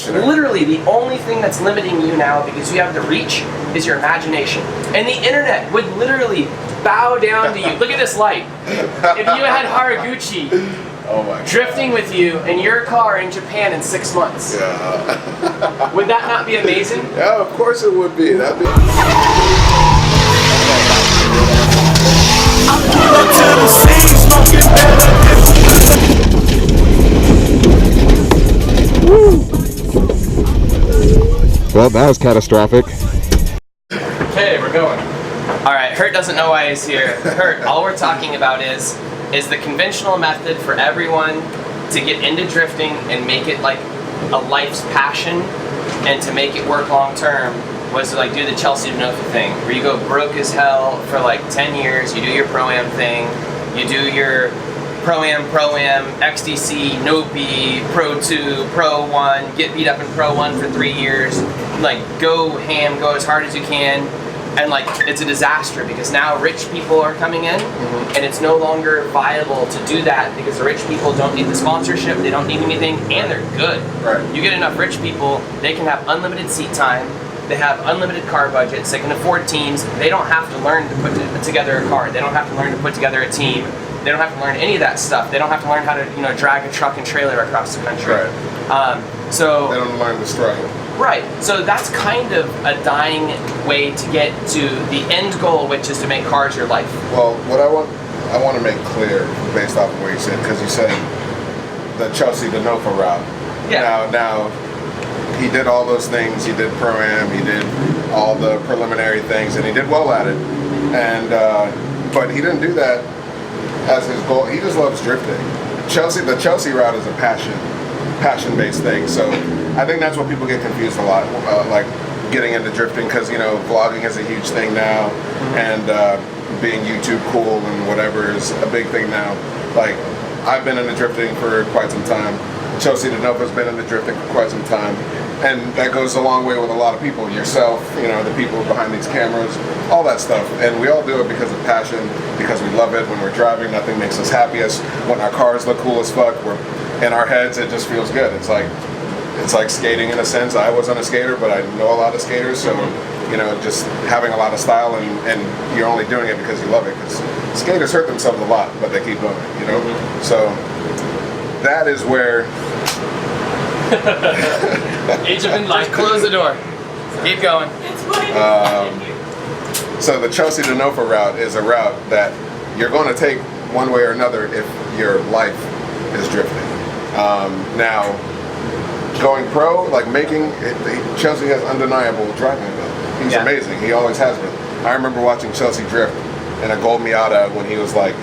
Sure. Literally, the only thing that's limiting you now, because you have the reach, is your imagination. And the internet would literally bow down to you. Look at this light. If you had Haraguchi drifting with you in your car in Japan in 6 months, would that not be amazing? Yeah, of course it would be. That'd be. Well, that was catastrophic. Okay, we're going. All right, Hert doesn't know why he's here. Hert, all we're talking about is the conventional method for everyone to get into drifting and make it like a life's passion and to make it work long term was to like do the Chelsea Denofa thing, where you go broke as hell for like 10 years, you do your Pro-Am thing, you do your Pro-Am, XDC, Nopi, Pro 2, Pro 1, get beat up in Pro 1 for 3 years, like go ham, go as hard as you can, and like it's a disaster because now rich people are coming in and it's no longer viable to do that because the rich people don't need the sponsorship, they don't need anything, and they're good. Right. You get enough rich people, they can have unlimited seat time, they have unlimited car budgets, they can afford teams, they don't have to learn to put together a car, they don't have to learn to put together a team, they don't have to learn any of that stuff, they don't have to learn how to drag a truck and trailer across the country. Right. So they don't learn the struggle. Right, so that's kind of a dying way to get to the end goal, which is to make cars your life. Well, what I want to make clear, based off of what you said, because you said the Chelsea Denofa route. Yeah. Now, he did all those things. He did Pro-Am. He did all the preliminary things, and he did well at it. And but he didn't do that as his goal. He just loves drifting. The Chelsea route is a passion-based thing. So I think that's what people get confused a lot, like getting into drifting, because vlogging is a huge thing now, and being YouTube cool and whatever is a big thing now. Like, I've been into drifting for quite some time. Chelsea Denofa's been into drifting for quite some time, and that goes a long way with a lot of people. Yourself, the people behind these cameras, all that stuff. And we all do it because of passion, because we love it. When we're driving, nothing makes us happiest. When our cars look cool as fuck, we're in our heads, it just feels good. It's like skating in a sense. I wasn't a skater, but I know a lot of skaters, so just having a lot of style, and you're only doing it because you love it. Because skaters hurt themselves a lot, but they keep doing it. So that is where Age of Enlightenment. Close the door. Keep going. So the Chelsea Denofa route is a route that you're going to take one way or another if your life is drifting. Now, going pro, like making it, Chelsea has undeniable driving ability. He's amazing. He always has been. I remember watching Chelsea drift in a Gold Miata when he was like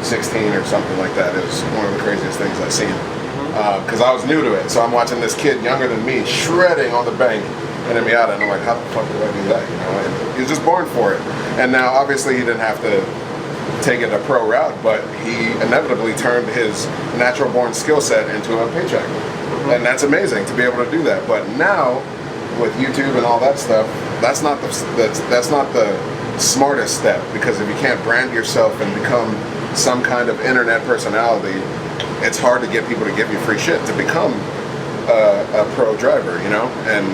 16 or something like that. It was one of the craziest things I've seen. Because I was new to it. So I'm watching this kid younger than me shredding on the bank in a Miata, and I'm like, how the fuck do I do that? And he was just born for it. And now, obviously, he didn't have to take it a pro route, but he inevitably turned his natural-born skill set into a paycheck. And that's amazing to be able to do that. But now, with YouTube and all that stuff, that's not the smartest step, because if you can't brand yourself and become some kind of internet personality, it's hard to get people to give you free shit to become a pro driver, And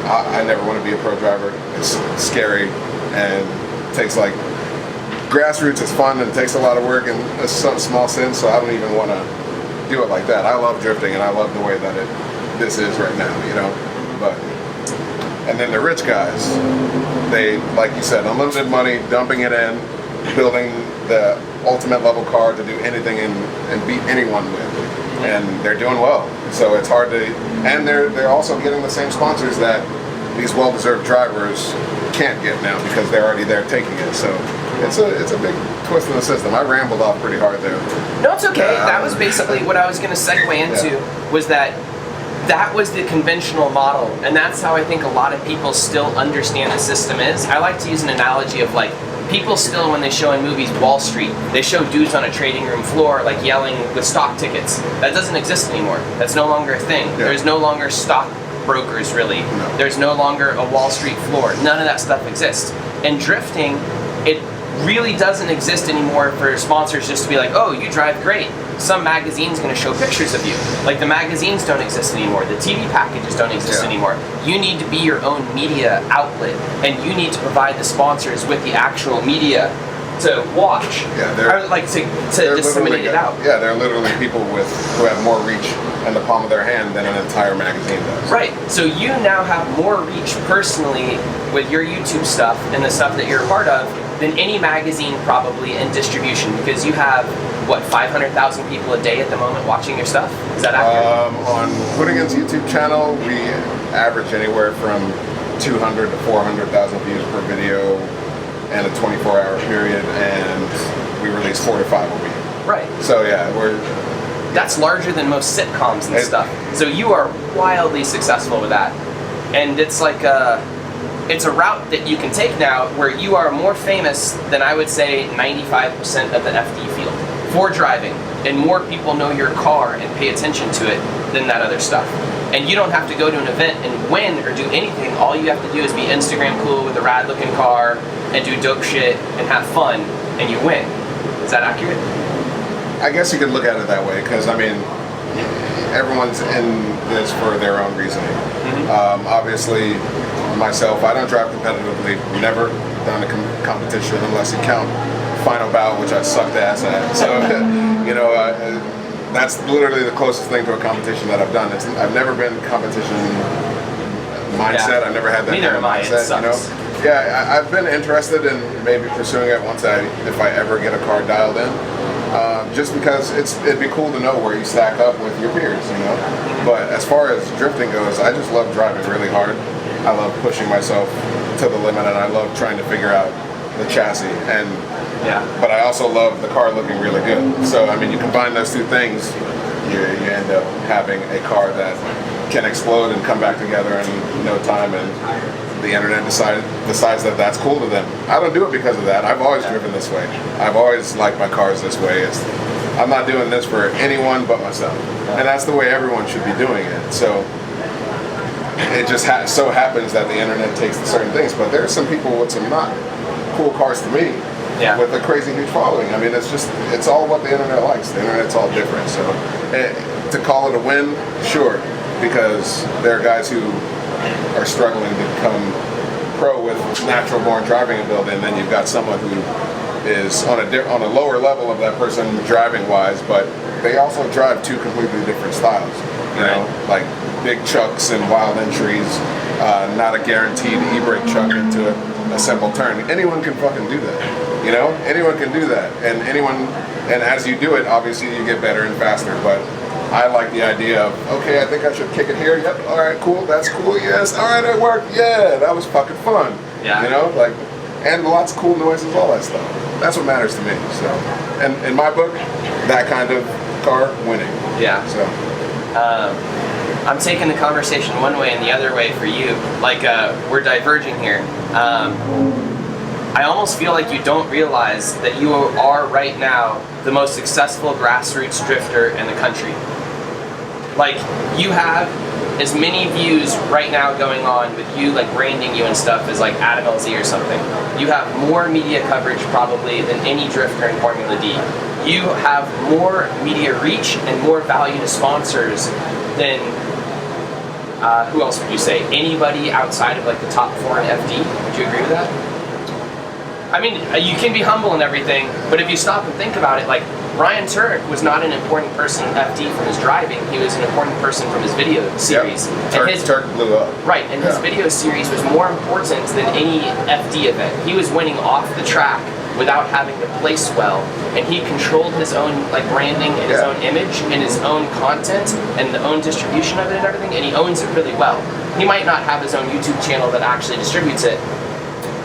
I never want to be a pro driver. It's scary, and it takes grassroots is fun, and it takes a lot of work in some small sense, so I don't even want to do it like that. I love drifting, and I love the way that this is right now, But and then the rich guys, they, like you said, unlimited money, dumping it in, building the ultimate level car to do anything and beat anyone with, and they're doing well. So it's hard to, and they're also getting the same sponsors that these well-deserved drivers can't get now because they're already there taking it. So it's a big twist in the system. I rambled off pretty hard there. No, it's okay. That was basically what I was going to segue into, was that was the conventional model, and that's how I think a lot of people still understand the system is. I like to use an analogy of like, people still, when they show in movies Wall Street, they show dudes on a trading room floor like yelling with stock tickets. That doesn't exist anymore. That's no longer a thing. There's no longer stock brokers, really. No. There's no longer a Wall Street floor. None of that stuff exists. And drifting, it really doesn't exist anymore for sponsors just to be like, oh, you drive great, some magazine's going to show pictures of you. Like the magazines don't exist anymore. The TV packages don't exist anymore. You need to be your own media outlet, and you need to provide the sponsors with the actual media to watch. Yeah, they're like to disseminate it out. Yeah, they're literally people who have more reach in the palm of their hand than an entire magazine does. Right. So you now have more reach personally with your YouTube stuff and the stuff that you're a part of than any magazine probably in distribution, because you have, what, 500,000 people a day at the moment watching your stuff? Is that accurate? On Hoonigan's YouTube channel, we average anywhere from 200 to 400,000 views per video in a 24-hour period, and we release 4 to 5 a week. Right. So yeah, that's larger than most sitcoms and stuff. So you are wildly successful with that. And it's like it's a route that you can take now where you are more famous than, I would say, 95% of the FD field for driving. And more people know your car and pay attention to it than that other stuff. And you don't have to go to an event and win or do anything. All you have to do is be Instagram cool with a rad looking car and do dope shit and have fun, and you win. Is that accurate? I guess you could look at it that way, because I mean, everyone's in this for their own reasoning. Obviously, myself, I don't drive competitively. Never done a competition unless you count final bout, which I sucked ass at. So, you know, that's literally the closest thing to a competition that I've done. I've never been competition mindset. I've never had that Neither kind of am I. mindset. You know. Yeah, I've been interested in maybe pursuing it if I ever get a car dialed in. Just because it'd be cool to know where you stack up with your peers, you know. But as far as drifting goes, I just love driving really hard. I love pushing myself to the limit, and I love trying to figure out the chassis. But I also love the car looking really good. So I mean, you combine those two things, you end up having a car that can explode and come back together in no time, and the internet decides that that's cool to them. I don't do it because of that. I've always driven this way. I've always liked my cars this way. I'm not doing this for anyone but myself, and that's the way everyone should be doing it. So it just so happens that the internet takes to certain things, but there's some people with some not cool cars to me, with a crazy huge following. I mean, it's all what the internet likes. The internet's all different. So to call it a win, sure, because there are guys who are struggling to become pro with natural born driving ability, and then you've got someone who is on a lower level of that person driving wise, but they also drive two completely different styles. You know, like big chucks and wild entries, not a guaranteed e-brake chuck into a simple turn. Anyone can fucking do that. You know, anyone can do that, and as you do it, obviously you get better and faster. But I like the idea of, okay, I think I should kick it here. Yep, all right, cool, that's cool, yes, all right, it worked, yeah, that was fucking fun. Yeah. You know, like, and lots of cool noises, all that stuff. That's what matters to me. So, and in my book, that kind of car, winning. Yeah. So, I'm taking the conversation one way and the other way for you. Like, we're diverging here. I almost feel like you don't realize that you are right now the most successful grassroots drifter in the country. Like, you have as many views right now going on with you, like branding you and stuff, as like Adam LZ or something. You have more media coverage probably than any drifter in Formula D. You have more media reach and more value to sponsors than who else would you say? Anybody outside of like the top 4 in FD? Would you agree with that? I mean, you can be humble and everything, but if you stop and think about it, like, Ryan Turek was not an important person in FD from his driving. He was an important person from his video series. Yep. Turek blew up. Right, and his video series was more important than any FD event. He was winning off the track without having to place well, and he controlled his own like branding and his own image and his own content and the own distribution of it and everything, and he owns it really well. He might not have his own YouTube channel that actually distributes it,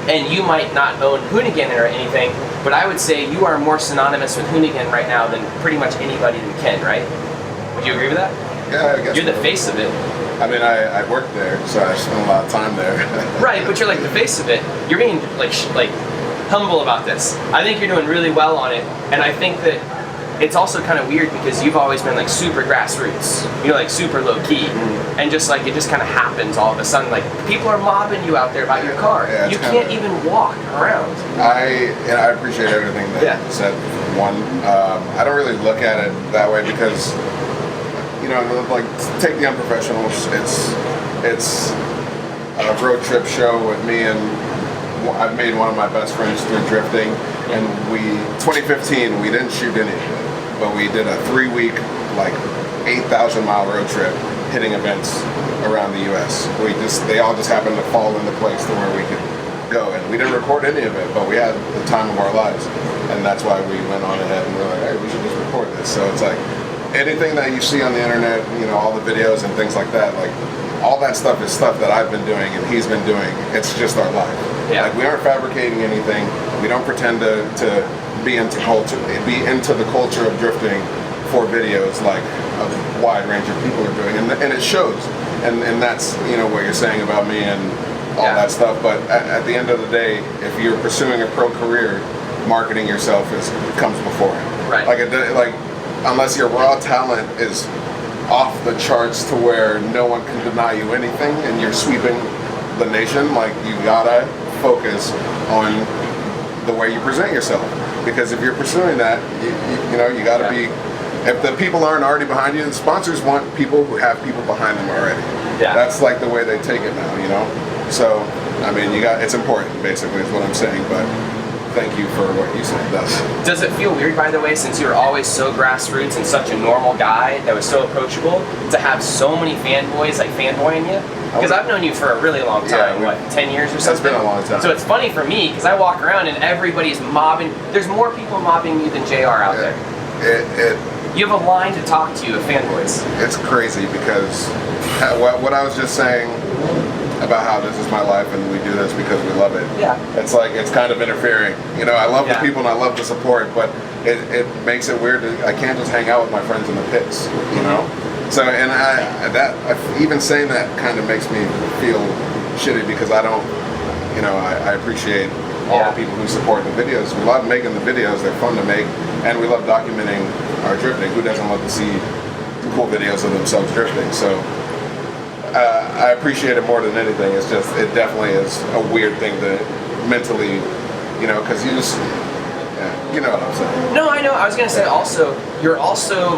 and you might not own Hoonigan or anything, but I would say you are more synonymous with Hoonigan right now than pretty much anybody that can, right? Would you agree with that? Yeah, I guess. You're the face of it. I mean, I worked there, so I spent a lot of time there. Right, but you're like the face of it. You're being like humble about this. I think you're doing really well on it, and I think that it's also kind of weird because you've always been like super grassroots, you know, like super low key, and just like it just kind of happens all of a sudden. Like people are mobbing you out there about your car. Yeah, you can't even walk around. I appreciate everything that you said. One, I don't really look at it that way because, you know, like take the Unprofessionals. It's a road trip show with me and I've made one of my best friends through drifting. And 2015, we didn't shoot any of it, but we did a 3-week, like 8,000 mile road trip hitting events around the U.S. They all just happened to fall into place to where we could go. And we didn't record any of it, but we had the time of our lives. And that's why we went on ahead and we're like, hey, we should just record this. So it's like anything that you see on the internet, you know, all the videos and things like that, like all that stuff is stuff that I've been doing and he's been doing. It's just our life. Yeah. Like we aren't fabricating anything. We don't pretend to be into the culture of drifting for videos like a wide range of people are doing, and it shows. And that's, you know, what you're saying about me and all that stuff. But at the end of the day, if you're pursuing a pro career, marketing yourself comes before it. Right. Like unless your raw talent is off the charts to where no one can deny you anything, and you're sweeping the nation, like you gotta focus on the way you present yourself, because if you're pursuing that, you know, you got to be. If the people aren't already behind you, the sponsors want people who have people behind them already. Yeah. That's like the way they take it now, you know. So I mean, it's important, basically, is what I'm saying. But thank you for what you said. Does it feel weird, by the way, since you were always so grassroots and such a normal guy that was so approachable, to have so many fanboys like fanboying you? Because I've known you for a really long time, what, 10 years or something? That's been a long time. So it's funny for me, because I walk around and everybody's mobbing. There's more people mobbing you than JR out there. You have a line to talk to you of fanboys. It's crazy because what I was just saying about how this is my life and we do this because we love it. Yeah. It's like, it's kind of interfering. You know, I love the people and I love the support, but it makes it weird. I can't just hang out with my friends in the pits, you know? So, and even saying that kind of makes me feel shitty because I don't, you know, I appreciate all the people who support the videos. We love making the videos, they're fun to make, and we love documenting our drifting. Who doesn't love to see cool videos of themselves drifting? So, I appreciate it more than anything. It's just, it definitely is a weird thing to mentally, you know, because you just, you know what I'm saying. No, I know. I was going to say also, you're also,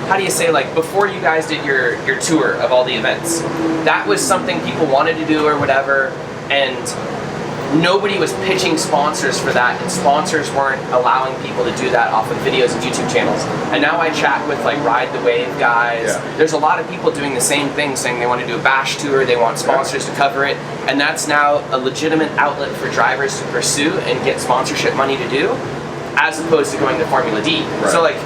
how do you say, like, before you guys did your tour of all the events, that was something people wanted to do or whatever, and nobody was pitching sponsors for that, and sponsors weren't allowing people to do that off of videos and YouTube channels. And now I chat with like Ride the Wave guys. Yeah. There's a lot of people doing the same thing, saying they want to do a bash tour, they want sponsors to cover it, and that's now a legitimate outlet for drivers to pursue and get sponsorship money to do, as opposed to going to Formula D. Right. So like,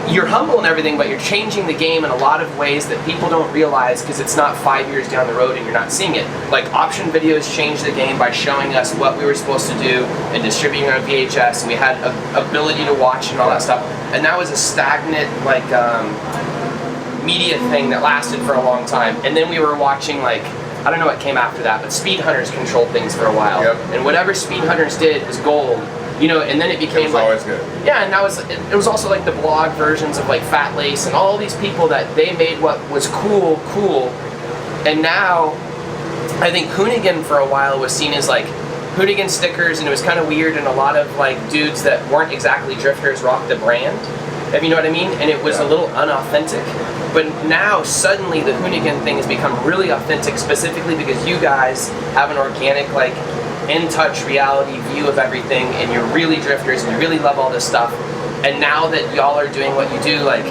you're humble and everything, but you're changing the game in a lot of ways that people don't realize because it's not 5 years down the road and you're not seeing it. Like option videos changed the game by showing us what we were supposed to do and distributing on VHS, and we had a ability to watch and all that stuff. And that was a stagnant like media thing that lasted for a long time. And then we were watching like, I don't know what came after that, but Speed Hunters controlled things for a while. Yep. And whatever Speed Hunters did was gold. You know, and then it became like, always good. Yeah, and that was it was also like the blog versions of like Fat Lace and all these people that they made what was cool, and now I think Hoonigan for a while was seen as like Hoonigan stickers, and it was kind of weird, and a lot of like dudes that weren't exactly drifters rocked the brand, if you know what I mean, and it was a little unauthentic. But now suddenly the Hoonigan thing has become really authentic, specifically because you guys have an organic like in-touch reality view of everything, and you're really drifters and you really love all this stuff. And now that y'all are doing what you do, like,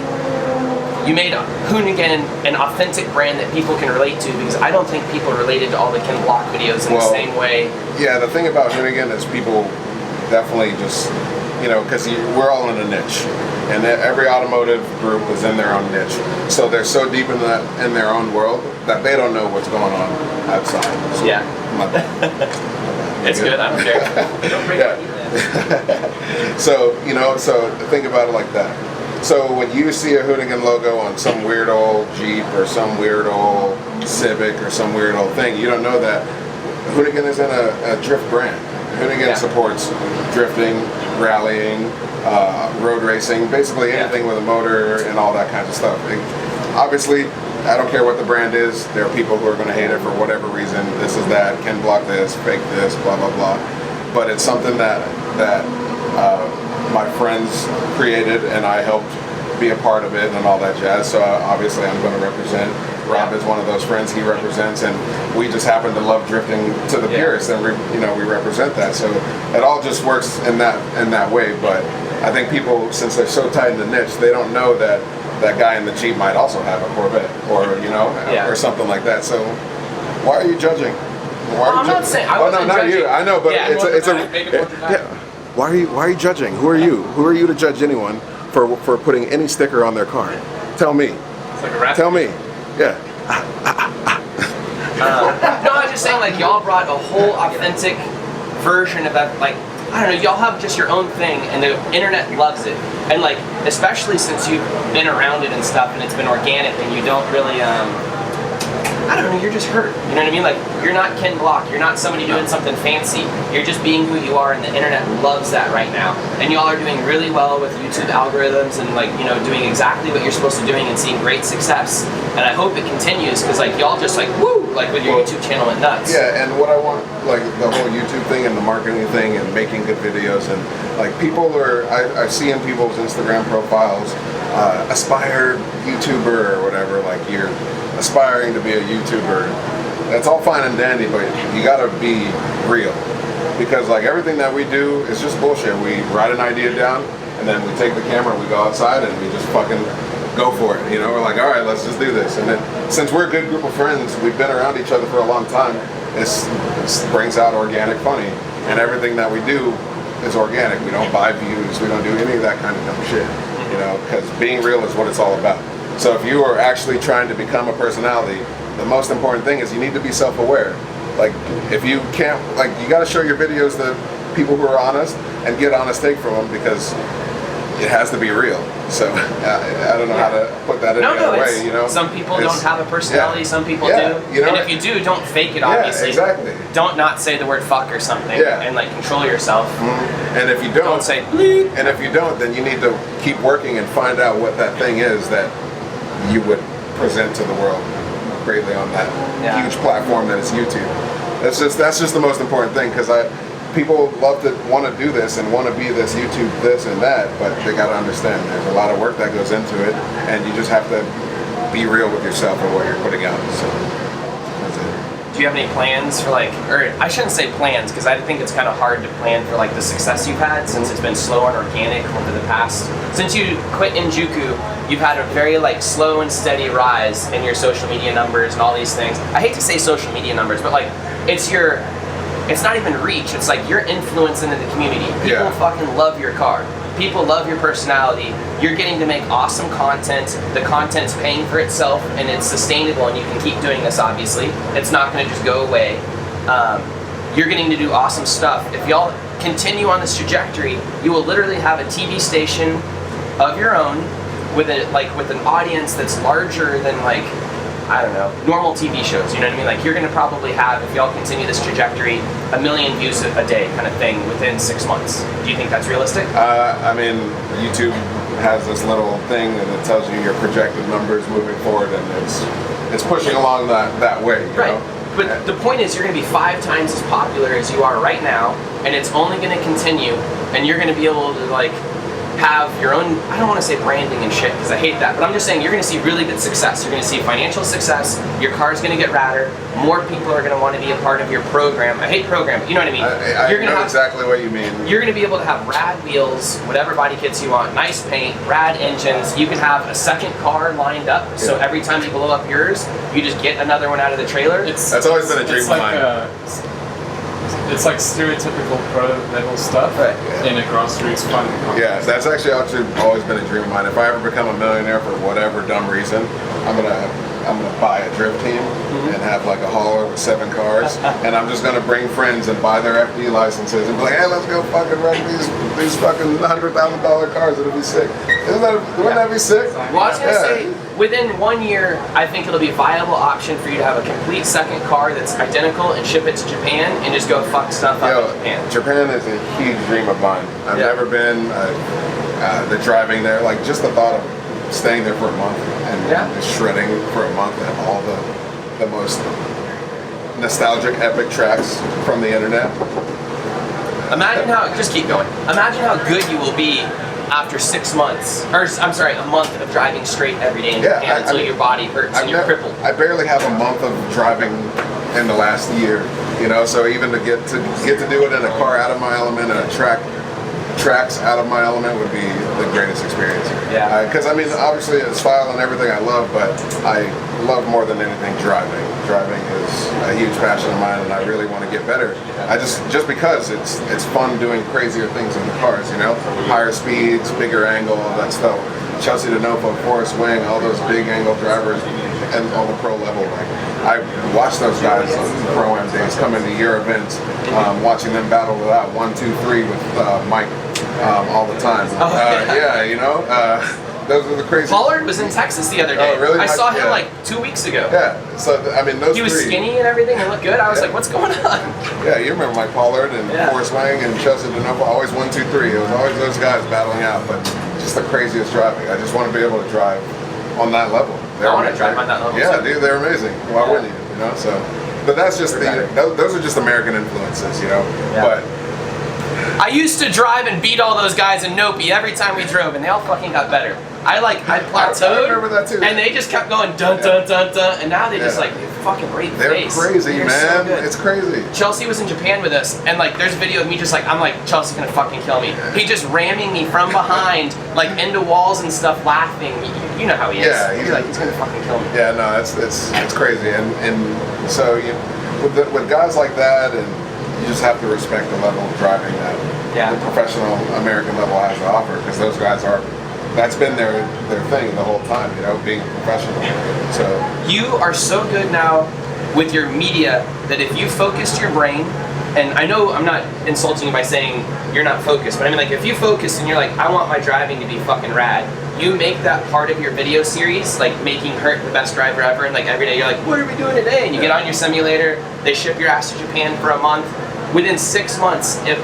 you made a Hoonigan an authentic brand that people can relate to, because I don't think people related to all the Ken Block videos in the same way. Yeah, the thing about Hoonigan is people definitely just, you know, because we're all in a niche, and every automotive group is in their own niche. So they're so deep in their own world that they don't know what's going on outside. So, yeah. My bad. It's good, I don't care. Don't bring it. So, you know, so think about it like that. So when you see a Hoonigan logo on some weird old Jeep or some weird old Civic or some weird old thing, you don't know that Hoonigan isn't a drift brand. Hoonigan supports drifting rallying, road racing, basically anything with a motor and all that kind of stuff. Obviously, I don't care what the brand is. There are people who are going to hate it for whatever reason. This is that, can block this, fake this, blah blah blah. But it's something that my friends created, and I helped be a part of it and all that jazz. So obviously, I'm going to represent. Rob is one of those friends he represents, and we just happen to love drifting to the purest, and we represent that. So it all just works in that way. But I think people, since they're so tight in the niche, they don't know that that guy in the Jeep might also have a Corvette, or or something like that. So why are you judging? I'm not saying. Oh no, not you. I know, but Why are you judging? Who are you? Who are you to judge anyone for putting any sticker on their car? Tell me. It's like a rap. Tell me. Yeah. No, I'm just saying, like, y'all brought a whole authentic version of that. Like, I don't know, y'all have just your own thing, and the internet loves it. And like, especially since you've been around it and stuff, and it's been organic, and you don't really, I don't know, you're just Hert. You know what I mean? Like, you're not Ken Block. You're not somebody doing something fancy. You're just being who you are, and the internet loves that right now. And y'all are doing really well with YouTube algorithms and, like, doing exactly what you're supposed to be doing and seeing great success. And I hope it continues, because, like, y'all just, like, woo, like, with your YouTube channel went nuts. Yeah, and what I want, like, the whole YouTube thing and the marketing thing and making good videos, and, like, people are, I see in people's Instagram profiles, aspired YouTuber or whatever, like, you're aspiring to be a YouTuber. That's all fine and dandy, but you gotta be real, because like everything that we do is just bullshit. We write an idea down, and then we take the camera, we go outside, and we just fucking go for it. We're like, all right, let's just do this. And then, since we're a good group of friends, we've been around each other for a long time. It brings out organic funny, and everything that we do is organic. We don't buy views. We don't do any of that kind of dumb shit. Because being real is what it's all about. So if you are actually trying to become a personality, the most important thing is you need to be self-aware. Like, if you can't, like, you got to show your videos to people who are honest and get honest take from them, because it has to be real. So I don't know how to put that in any way. Some people don't have a personality. Some people do. And if you do, don't fake it. Obviously, exactly. Don't not say the word fuck or something. And like control yourself. And if you don't say bleep. And if you don't, then you need to keep working and find out what that thing is that you would present to the world greatly on that huge platform that is YouTube. That's just the most important thing, because people love to want to do this and want to be this YouTube this and that, but they got to understand there's a lot of work that goes into it, and you just have to be real with yourself and what you're putting out. So that's it. Do you have any plans for, like, or I shouldn't say plans, because I think it's kind of hard to plan for, like, the success you've had, since it's been slow and organic over the past. Since you quit Injuku, you've had a very, like, slow and steady rise in your social media numbers and all these things. I hate to say social media numbers, but, like, it's not even reach. It's like your influence into the community. People fucking love your car. People love your personality. You're getting to make awesome content. The content's paying for itself, and it's sustainable, and you can keep doing this, obviously. It's not going to just go away. You're getting to do awesome stuff. If y'all continue on this trajectory, you will literally have a TV station of your own with an audience that's larger than, like, I don't know, normal TV shows. You know what I mean? Like, you're going to probably have, if y'all continue this trajectory, 1 million views a day kind of thing within 6 months. Do you think that's realistic? I mean, YouTube has this little thing, and it tells you your projected numbers moving forward, and it's pushing along that way. You know? But the point is, you're going to be 5 times as popular as you are right now, and it's only going to continue, and you're going to be able to, like, have your own, I don't want to say branding and shit, because I hate that, but I'm just saying you're going to see really good success. You're going to see financial success. Your car's going to get radder. More people are going to want to be a part of your program. I hate program, you know what I mean? I know exactly what you mean. You're going to be able to have rad wheels, whatever body kits you want, nice paint, rad engines. You can have a second car lined up, so every time you blow up yours, you just get another one out of the trailer. That's always been a dream of mine. It's like stereotypical pro level stuff in a grassroots fun. Yeah, that's actually always been a dream of mine. If I ever become a millionaire for whatever dumb reason, I'm gonna buy a drift team and have like a hauler with 7 cars, and I'm just gonna bring friends and buy their FD licenses and be like, hey, let's go fucking wreck these fucking $100,000 cars. It'll be sick. Wouldn't that be sick? Well, I was gonna say, within 1 year, I think it'll be a viable option for you to have a complete second car that's identical and ship it to Japan and just go fuck stuff up in Japan. Japan is a huge dream of mine. I've Yeah. never been. The driving there, like just the thought of staying there for a month and just shredding for a month at all the most nostalgic, epic tracks from the internet. Imagine how, just keep going. Imagine how good you will be after 6 months, or I'm sorry, a month of driving straight every day in Japan until your body hurts and you're crippled. I barely have a month of driving in the last year, you know. So even to get to do it in a car out of my element and a tracks out of my element would be the greatest experience. Yeah. Because I mean, obviously it's style and everything I love, but I love more than anything driving. Driving is a huge passion of mine, and I really want to get better. I just because it's fun doing crazier things in the cars, you know, higher speeds, bigger angle, all that stuff. Chelsea DeNovo, Forrest Wing, all those big angle drivers, and all the pro level. I watch those guys on Pro-Am days come into your events, watching them battle it out 1, 2, 3 with Mike all the time. Yeah, you know, those are the crazy. Pollard was in Texas the other day. Oh, really? I saw him like 2 weeks ago. Yeah, so I mean, those he was three. skinny and everything and looked good. I was like, what's going on? Yeah, you remember Mike Pollard and Forrest Wang and Chelsea DeNovo, always 1, 2, 3. It was always those guys battling out, but just the craziest driving. I just want to be able to drive on that level. I want to drive on that level. Yeah, too. dude, they're amazing. Why wouldn't you? You know, so. But that's just those are just American influences, you know. Yeah. But I used to drive and beat all those guys in Nopi every time we drove, and they all fucking got better. I plateaued, I remember that too. and they just kept going dun dun dun dun, and now they just like they fucking right in the they're face. crazy, They're man. So good. It's crazy. Chelsea was in Japan with us, and like there's a video of me just like I'm like Chelsea's gonna fucking kill me. He just ramming me from behind, like into walls and stuff, laughing. You know how he is. Yeah, he's like he's gonna fucking kill me. Yeah, no, it's crazy, and so with guys like that, and you just have to respect the level of driving that the professional American level has to offer, because those guys that's been their thing the whole time, you know, being a professional. So you are so good now with your media that if you focused your brain, and I know I'm not insulting you by saying you're not focused, but I mean like if you focus and you're like, I want my driving to be fucking rad, you make that part of your video series, like making Hert the best driver ever, and like every day you're like, what are we doing today? And you get on your simulator, they ship your ass to Japan for a month. Within 6 months, if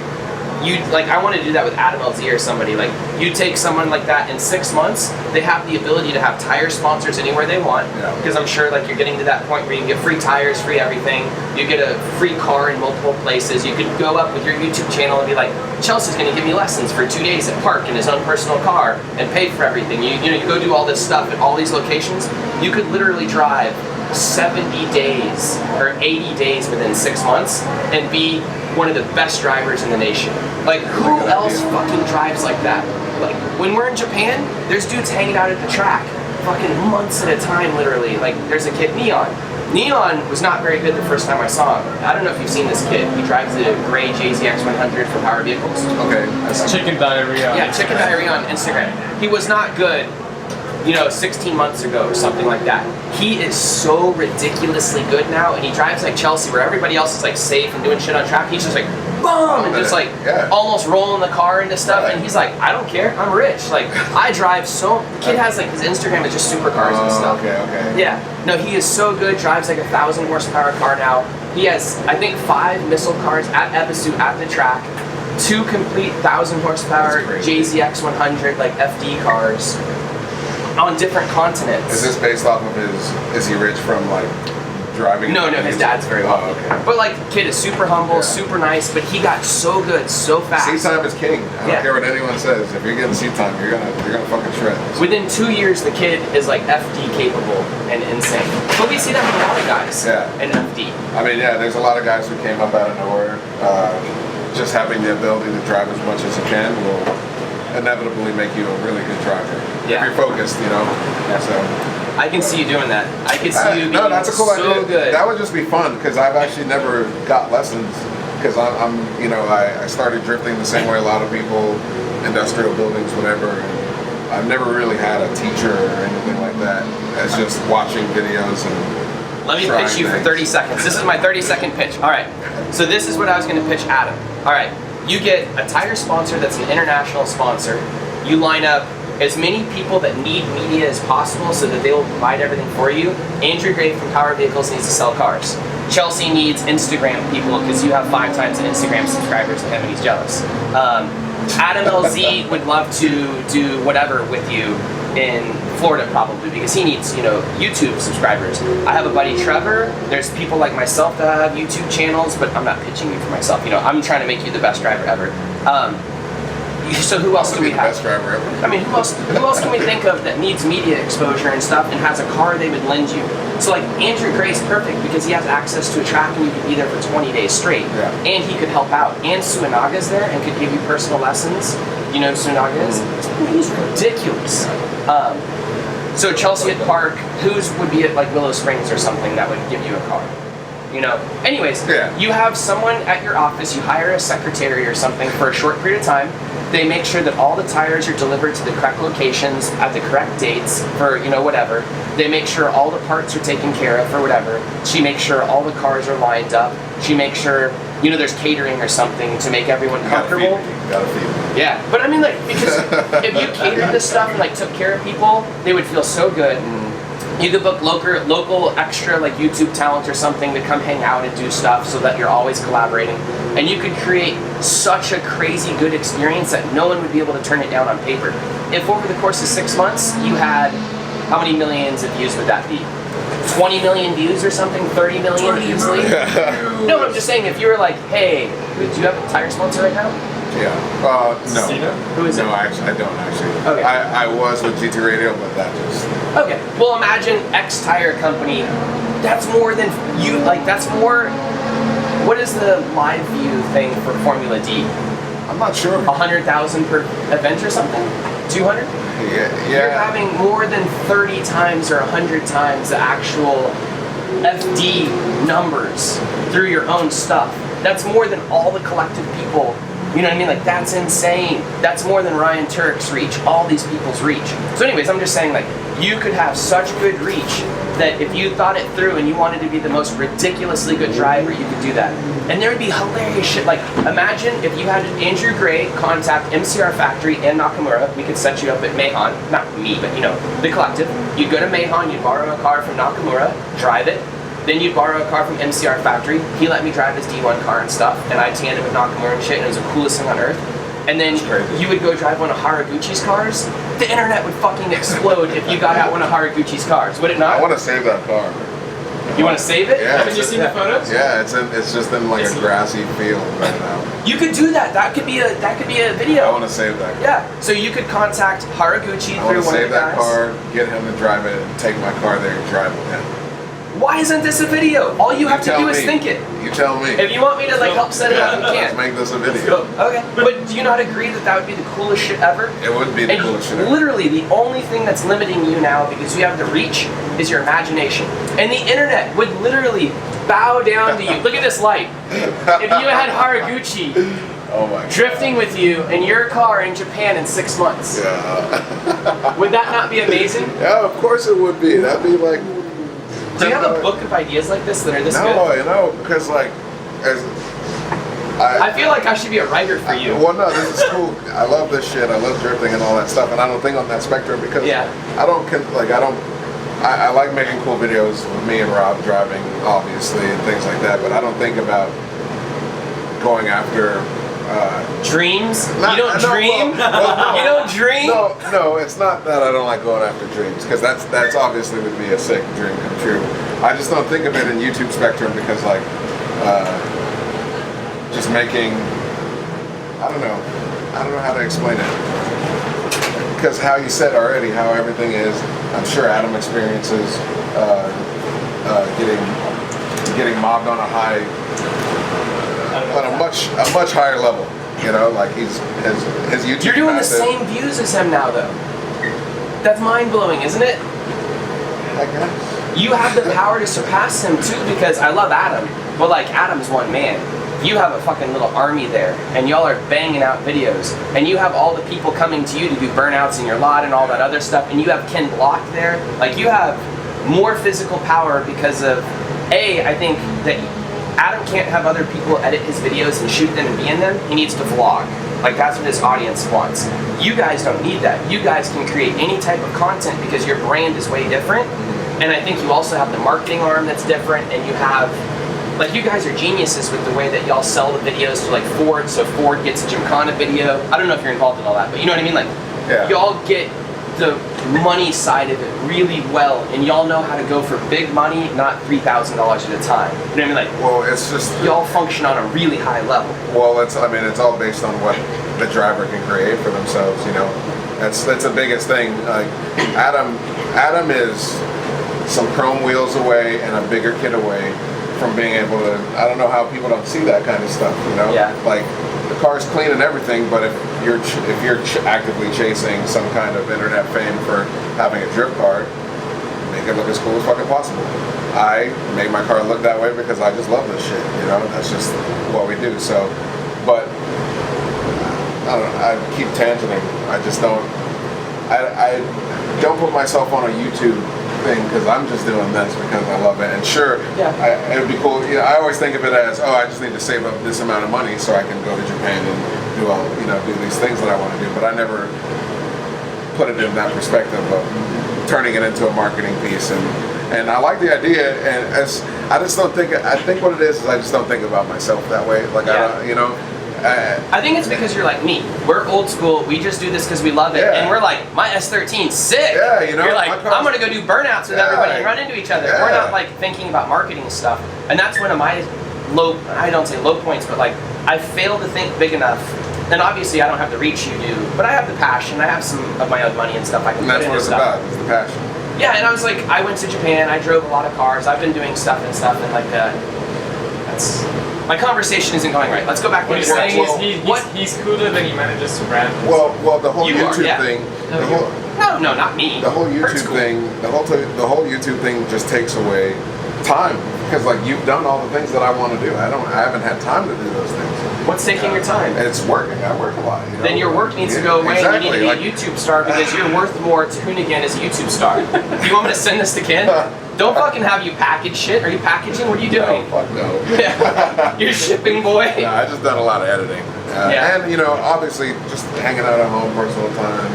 you like, I want to do that with Adam LZ or somebody. Like, you take someone like that in 6 months, they have the ability to have tire sponsors anywhere they want. Because I'm sure like you're getting to that point where you can get free tires, free everything. You get a free car in multiple places. You could go up with your YouTube channel and be like, Chelsea's going to give me lessons for 2 days at Park in his own personal car and pay for everything. You know, you go do all this stuff at all these locations. You could literally drive 70 days or 80 days within 6 months and be one of the best drivers in the nation. Like, who else fucking drives like that? Like, when we're in Japan, there's dudes hanging out at the track fucking months at a time, literally. Like, there's a kid, Neon. Neon was not very good the first time I saw him. I don't know if you've seen this kid. He drives the gray JZX 100 for power vehicles. okay, It's chicken diarrhea. Yeah, chicken diarrhea on Instagram. He was not good, you know, 16 months ago or something like that. He is so ridiculously good now, and he drives like Chelsea, where everybody else is like safe and doing shit on track. He's just like, boom, and just like almost rolling the car into stuff, and he's like, I don't care, I'm rich. Like, I drive so, the kid has like, his Instagram is just supercars and stuff. Okay. Yeah, no, he is so good, drives like 1,000 horsepower car now. He has, I think, 5 missile cars at Ebisu at the track, 2 complete 1,000 horsepower JZX 100 like FD cars on different continents. Is this based off of is he rich from like driving? No, his dad's very wealthy. Okay. But like, kid is super humble, super nice, but he got so good so fast. Seat time is king. I don't care what anyone says. If you're getting seat time, you're gonna fucking shred. Within 2 years, the kid is like FD capable and insane. But we see that with a lot of guys in FD. I mean, yeah, there's a lot of guys who came up out of nowhere. Just having the ability to drive as much as you can will inevitably make you a really good driver. Yeah. If you're focused, you know. So I can see you doing that. I can see you being no, that's a cool so idea. good. That would just be fun, because I've actually never got lessons, because I'm you know, I started drifting the same way a lot of people, industrial buildings, whatever. And I've never really had a teacher or anything like that. It's just watching videos and Let me pitch you for 30 seconds. This is my 30-second pitch. All right. So this is what I was going to pitch Adam. All right. You get a tire sponsor that's an international sponsor. You line up as many people that need media as possible so that they will provide everything for you. Andrew Gray from Power Vehicles needs to sell cars. Chelsea needs Instagram people because you have 5 times the Instagram subscribers to him and he's jealous. Adam LZ would love to do whatever with you in Florida probably because he needs, you know, YouTube subscribers. I have a buddy Trevor. There's people like myself that have YouTube channels, but I'm not pitching you for myself. You know, I'm trying to make you the best driver ever. So who else do we have? Best driver ever. I mean, who else can we think of that needs media exposure and stuff and has a car they would lend you? So like Andrew Gray's perfect because he has access to a track and you could be there for 20 days straight. Yeah. And he could help out. And Suenaga's there and could give you personal lessons. You know who Suenaga is? He's ridiculous. So Chelsea at Park, whose would be at like Willow Springs or something that would give you a car? You know. Anyways, you have someone at your office, you hire a secretary or something for a short period of time. They make sure that all the tires are delivered to the correct locations at the correct dates for, you know, whatever. They make sure all the parts are taken care of for whatever. She makes sure all the cars are lined up. She makes sure, you know, there's catering or something to make everyone comfortable. You gotta feed them. Yeah, but I mean, like, because if you catered this stuff and like took care of people, they would feel so good. You could book local extra like YouTube talent or something to come hang out and do stuff so that you're always collaborating. And you could create such a crazy good experience that no one would be able to turn it down on paper. If over the course of 6 months you had, how many millions of views would that be? 20 million views or something? 30 million easily? No, I'm just saying if you were like, hey, do you have a tire sponsor right now? Yeah. No. Cena? Who is it? No, I don't actually. Okay. I was with GT Radio, but that just. Okay. Well, imagine X tire company. That's more than you, like, that's more. What is the live view thing for Formula D? I'm not sure. 100,000 per event or something? 200? Yeah. You're having more than 30 times or 100 times the actual FD numbers through your own stuff. That's more than all the collective people. You know what I mean? Like, that's insane. That's more than Ryan Turk's reach, all these people's reach. So anyways, I'm just saying, like, you could have such good reach that if you thought it through and you wanted to be the most ridiculously good driver, you could do that. And there would be hilarious shit. Like, imagine if you had Andrew Gray contact MCR Factory and Nakamura. We could set you up at Mahon. Not me, but, you know, the collective. You'd go to Mahon, you'd borrow a car from Nakamura, drive it. Then you'd borrow a car from MCR Factory. He let me drive his D1 car and stuff, and I tandem with Nakamura and shit, and it was the coolest thing on earth. And then you would go drive one of Haraguchi's cars. The internet would fucking explode if you got out one of Haraguchi's cars, would it not? I want to save that car. You want to save it? Yeah. Haven't you seen the photos? Yeah, it's just in like a grassy field right now. You could do that. That could be a video. I want to save that car. Yeah. So you could contact Haraguchi I want through to one of save the that guys. car, get him to drive it, and take my car there and drive with him. Why isn't this a video? All you have to do is think it. You tell me. If you want me to like help set it up, you Let's can. make this a video. Okay. But do you not agree that that would be the coolest shit ever? It would be the And coolest shit ever. literally, the only thing that's limiting you now because you have the reach is your imagination. And the internet would literally bow down to you. Look at this light. If you had Haraguchi Oh my God. drifting with you in your car in Japan in 6 months, Yeah. would that not be amazing? Yeah, of course it would be. That'd be like. Do you have a book of ideas like this that are this No, good? you know, because like, as I feel like I should be a writer for you. Well, no, this is cool. I love this shit. I love drifting and all that stuff, and I don't think on that spectrum because I like making cool videos with me and Rob driving, obviously, and things like that. But I don't think about going after. Dreams? Not- You don't no, dream? well, You don't dream? No, it's not that I don't like going after dreams, because that's obviously would be a sick dream come true. I just don't think of it in YouTube spectrum because like just making I don't know how to explain it. Because how you said already, how everything is, I'm sure Adam experiences getting mobbed on a high on a much higher level, you know, like his YouTube. You're doing the massive. same views as him now, though. That's mind-blowing, isn't it? I guess. You have the power to surpass him, too, because I love Adam, but, like, Adam's one man. You have a fucking little army there, and y'all are banging out videos, and you have all the people coming to you to do burnouts in your lot and all that other stuff, and you have Ken Block there. Like, you have more physical power because of, I think that Adam can't have other people edit his videos and shoot them and be in them. He needs to vlog. Like that's what his audience wants. You guys don't need that. You guys can create any type of content because your brand is way different. And I think you also have the marketing arm that's different, and you have, like, you guys are geniuses with the way that y'all sell the videos to like Ford, so Ford gets a Gymkhana video. I don't know if you're involved in all that, but you know what I mean? Like, y'all get the money side of it really well, and y'all know how to go for big money, not $3,000 at a time. You know what I mean? Like, well, it's just y'all function on a really high level. Well, it's it's all based on what the driver can create for themselves. You know, that's the biggest thing. Like Adam is some chrome wheels away and a bigger kit away from being able to. I don't know how people don't see that kind of stuff. You know, like the car's clean and everything, but if you're actively chasing some kind of internet fame for having a drift car, make it look as cool as fucking possible. I make my car look that way because I just love this shit. You know, that's just what we do. So, but I don't know. I keep tangenting. I just don't. I don't put myself on a YouTube thing because I'm just doing this because I love it. And sure, it would be cool. You know, I always think of it as, I just need to save up this amount of money so I can go to Japan and do all, do these things that I want to do. But I never put it in that perspective of turning it into a marketing piece. And I like the idea. And I just don't think. I think what it is I just don't think about myself that way. Like I think it's because you're like me. We're old school. We just do this because we love it, and we're like, my S13's sick. Yeah, you know. You're like, I'm gonna go do burnouts with everybody and run into each other. We're not like thinking about marketing stuff, and that's one of my I don't say low points, but like I fail to think big enough. And obviously, I don't have the reach you do, but I have the passion. I have some of my own money and stuff I can put into that's what it's about. It's the passion. Yeah, and I was like, I went to Japan. I drove a lot of cars. I've been doing stuff, and like that's. My conversation isn't going right. Let's go back to what he's saying is he's cooler than he manages to brand. Well, the whole YouTube thing. No, not me. The whole YouTube thing. The whole YouTube thing just takes away time because like you've done all the things that I want to do. I haven't had time to do those things. What's taking your time? It's working. I work a lot. Then your work needs to go away. And you need to be a YouTube star because you're worth more to Hoonigan as a YouTube star. Do you want me to send this to Ken? Don't fucking have you package shit. Are you packaging? What are you doing? No, fuck no. Yeah. You're shipping boy. No, I just done a lot of editing. And obviously just hanging out at home, personal time,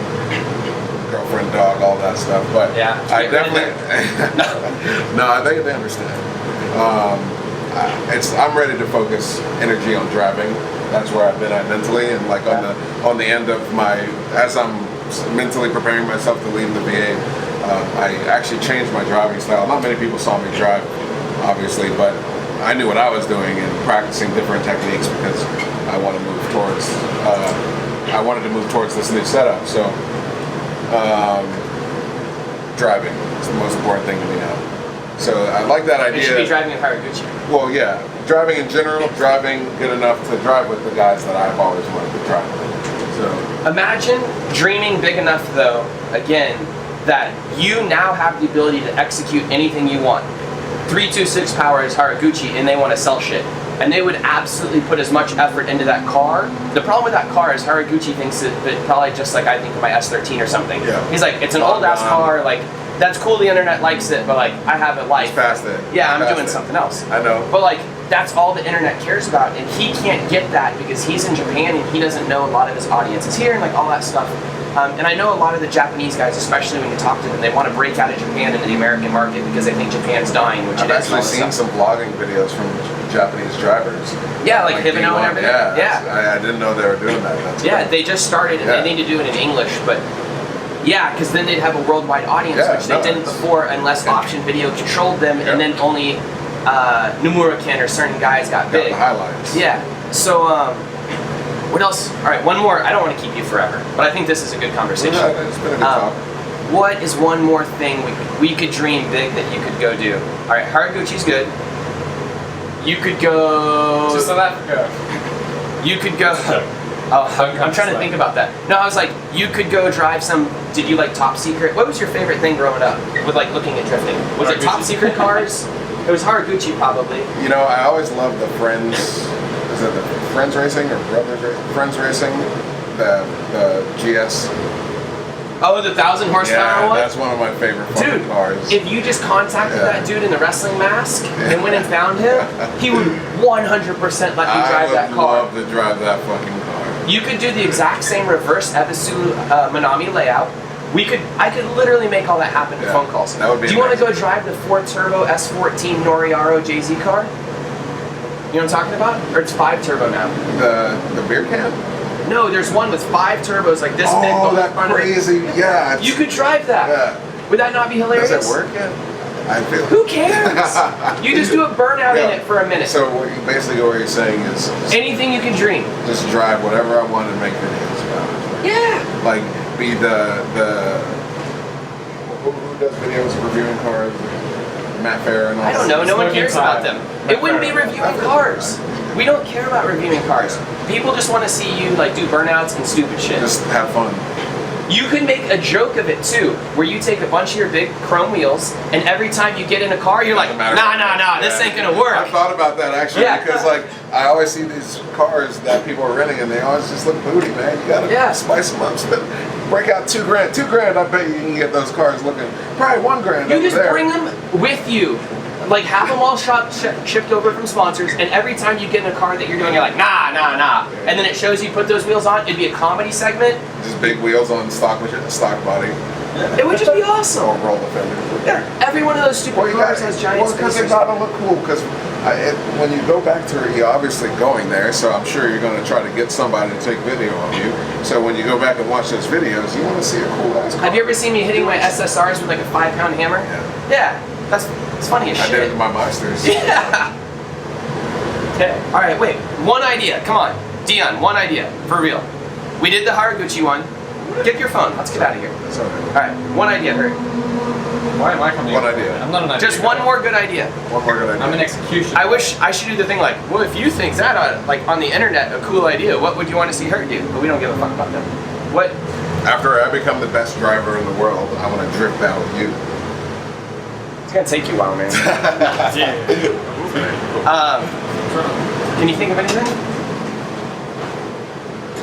girlfriend, dog, all that stuff. But I definitely no, they understand. I'm ready to focus energy on driving. That's where I've been at mentally, and like on the end of as I'm mentally preparing myself to leave the VA. I actually changed my driving style. Not many people saw me drive, obviously, but I knew what I was doing and practicing different techniques because I want to move towards. I wanted to move towards this new setup. So, driving is the most important thing to me now. So I like that idea. You should be driving in Haraguchi. Well, yeah, driving in general, driving good enough to drive with the guys that I've always wanted to drive with. So imagine dreaming big enough, though. Again. That you now have the ability to execute anything you want. 326 power is Haraguchi, and they want to sell shit. And they would absolutely put as much effort into that car. The problem with that car is Haraguchi thinks that probably just like I think of my S13 or something. Yeah. He's like, it's an old ass car, like, that's cool, the internet likes it, but like, I have a life. It's past it. Yeah, I'm doing something else. I know. But like, that's all the internet cares about, and he can't get that because he's in Japan and he doesn't know a lot of his audience is here and like all that stuff. And I know a lot of the Japanese guys, especially when you talk to them, they want to break out of Japan into the American market because they think Japan's dying, which I've actually seen some vlogging videos from Japanese drivers. Yeah, like Hibino and everything. I didn't know they were doing that. That's cool. They just started and they need to do it in English, but because then they'd have a worldwide audience, which they didn't before unless Option Video controlled them, and then only Nomura-ken or certain guys got big. The highlights. Yeah, so what else? All right, one more. I don't want to keep you forever, but I think this is a good conversation. Yeah, it's been a good talk. What is one more thing we could dream big that you could go do? All right, Haraguchi's good. You could go. To South Africa. You could go. I'm trying to think about that. No, I was like, you could go drive some. Did you like Top Secret? What was your favorite thing growing up with like looking at drifting? Was it Top Secret cars? It was Haraguchi probably. I always loved the Friends. Is it the Friends Racing or Brothers Racing? Friends Racing, the GS. Oh, the 1,000 horsepower one? That's one of my favorite fucking cars. If you just contacted that dude in the wrestling mask and went and found him, he would 100% let you drive that car. I would love to drive that fucking car. You could do the exact same reverse Ebisu Manami layout. I could literally make all that happen in phone calls. That would be Do you want to go amazing. drive the 4-turbo S14 Noriaro JZ car? You know what I'm talking about? Or it's 5-turbo now. The beer can? No, there's one with 5 turbos like this big. Oh, going in that front of it. crazy! Yeah. You could drive that. Yeah. Would that not be hilarious? Does it work yet? I feel. Who cares? You just do a burnout in Yeah. it for a minute. So basically, what you're saying is Anything you can dream. just drive whatever I want and make videos about it. Yeah. Like be the who does videos reviewing cars? Matt Farah and all I don't know. that. No one Smoking cares time. about them. It wouldn't be reviewing cars. We don't care about reviewing cars. People just want to see you like do burnouts and stupid shit. Just have fun. You can make a joke of it too, where you take a bunch of your big chrome wheels, and every time you get in a car, you're like, Doesn't nah, matter. this Yeah. ain't gonna work. I thought about that actually Yeah. because like I always see these cars that people are renting and they always just look booty, man. You gotta spice them up. Break out $2,000. $2,000. I bet you can get those cars looking probably $1,000. You over just there. bring them with you. Like have them all shipped over from sponsors, and every time you get in a car that you're doing, you're like, nah. And then it shows you put those wheels on, it'd be a comedy segment. Just big wheels on stock body. It would just be Or awesome. roll the fender. Yeah, every one of those stupid cars has giant because it spacers. gotta look cool. Because when you go back to it, you're obviously going there, so I'm sure you're gonna try to get somebody to take video of you. So when you go back and watch those videos, you want to see a cool ass car. Have you ever seen me hitting my SSRs with like a 5-pound hammer? Yeah, it's funny as I shit. did it with my Meisters. Yeah. Okay. All right. Wait. One idea. Come on, Dion. One idea for real. We did the Haraguchi one. Get your phone. Let's get out of here. That's all right. All right. One idea, Hert. Why am I coming? One idea. I'm not an idea. Just one more good idea. One more good idea. I'm an execution. I wish I should do the thing like, well, if you think that like on the internet a cool idea, what would you want to see Hert do? But we don't give a fuck about them. What? After I become the best driver in the world, I want to drift out with you. It's gonna take you a while, man. Can you think of anything?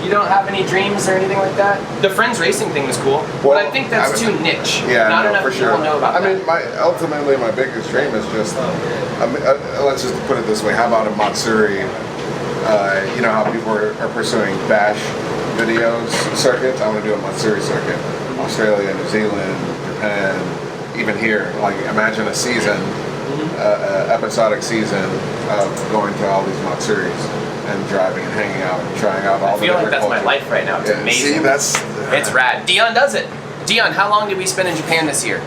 You don't have any dreams or anything like that? The Friends Racing thing was cool, but I think that's too niche. Yeah, Not no, enough for people sure. know about that. I mean, ultimately, my biggest dream is just, let's just put it this way. How about a matsuri? You know how people are pursuing bash videos, circuits? I want to do a matsuri circuit. Australia, New Zealand, Japan, even here. Like, imagine a season, episodic season of going to all these matsuris and driving and hanging out and trying out all the I feel like different that's my cultures. life right now. It's Yeah, amazing. See, It's rad. Dion does it. Dion, how long did we spend in Japan this year?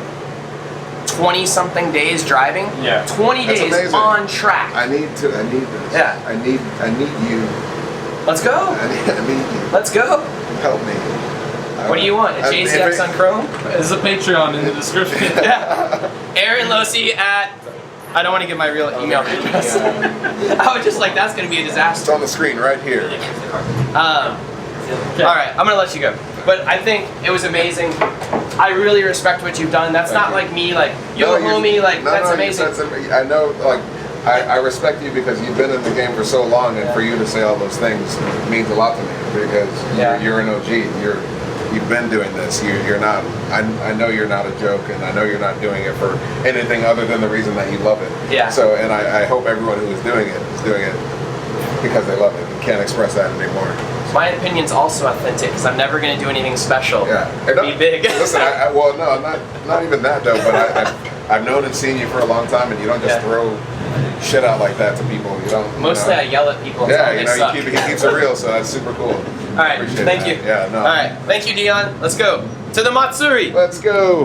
20-something days driving? Yeah. 20 That's days amazing. on track. I need this. Yeah. I need you. Let's go. I need you. Let's go. Help me. What do you want? A JZX on Chrome? There's a Patreon in the description. Yeah. Aaron Losi at... I don't want to give my real email address. I was just like, that's going to be a It's disaster. on the screen right here. All right, I'm going to let you go. But I think it was amazing. I really respect what you've done. That's not like me, like, yo, homie, like, that's amazing. I know, like, I respect you because you've been in the game for so long, and for you to say all those things means a lot to me because you're an OG. You've been doing this. You're not. I know you're not a joke, and I know you're not doing it for anything other than the reason that you love it. Yeah. So, and I hope everyone who is doing it because they love it. You can't express that anymore. My opinion's also authentic because I'm never going to do anything special. Yeah. Be big. Listen, well, no, not even that though. But I've known and seen you for a long time, and you don't just throw shit out like that to people. You don't. Mostly I yell at people until Yeah, they you know, suck. he keeps it real, so that's super cool. All right, Appreciate thank that. you. Yeah, no. All right, thank you, Dion. Let's go to the Matsuri. Let's go.